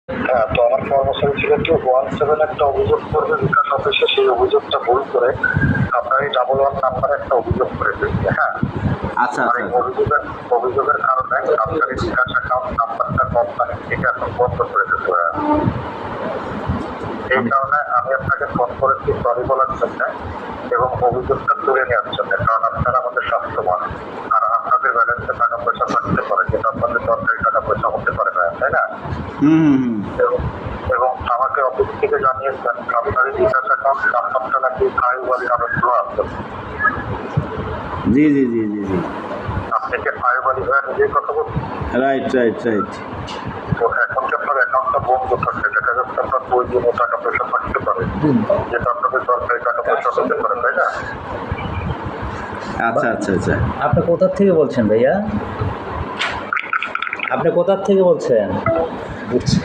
হ্যাঁ, তো আমার কর্মচারী ছিল কি 17 একটা অভিযোগ করবে বিকাশ অফিসে, সেই অভিযোগটা ভুল করে আপনার এই 11 নাম্বারে একটা অভিযোগ করে দিচ্ছে। হ্যাঁ, আচ্ছা আর আচ্ছা এই আচ্ছা। অভিযোগের কারণে আপনার এই বিকাশ অ্যাকাউন্ট নাম্বারটা কোম্পানি থেকে এখন বন্ধ করে দিতে হয়। এই কারণে আমি আপনাকে ফোন করেছি সরি বলার জন্য এবং অভিযোগটা তুলে নেওয়ার জন্য, কারণ আপনারা আমাদের স্বাস্থ্যবান আর আপনাদের ব্যালেন্সে টাকা পয়সা থাকতে পারে, যেটা আপনাদের দরকারি টাকা পয়সা হতে পারে না, তাই না? এবং আমাকে অফিস থেকে জানিয়েছেন আপনার এই বিকাশ অ্যাকাউন্ট নাম্বারটা নাকি ফাইলবাড়ি নামে খোলা আছে। জি জি জি জি জি। আপনি কি ফাইলবাড়ি হয়ে নিজেই কথা বলছেন? Right right right. তো এখন কি আপনার অ্যাকাউন্টটা বন্ধ থাকছে, দেখা যাচ্ছে আপনার প্রয়োজনীয় টাকা পয়সা থাকতে পারে, যেটা আপনাদের দরকারি টাকা পয়সা হতে পারে, তাই না? আচ্ছা আচ্ছা আচ্ছা। আপনি কোথা থেকে বলছেন ভাইয়া? আপনি কোথা থেকে বলছেন? বুঝছি।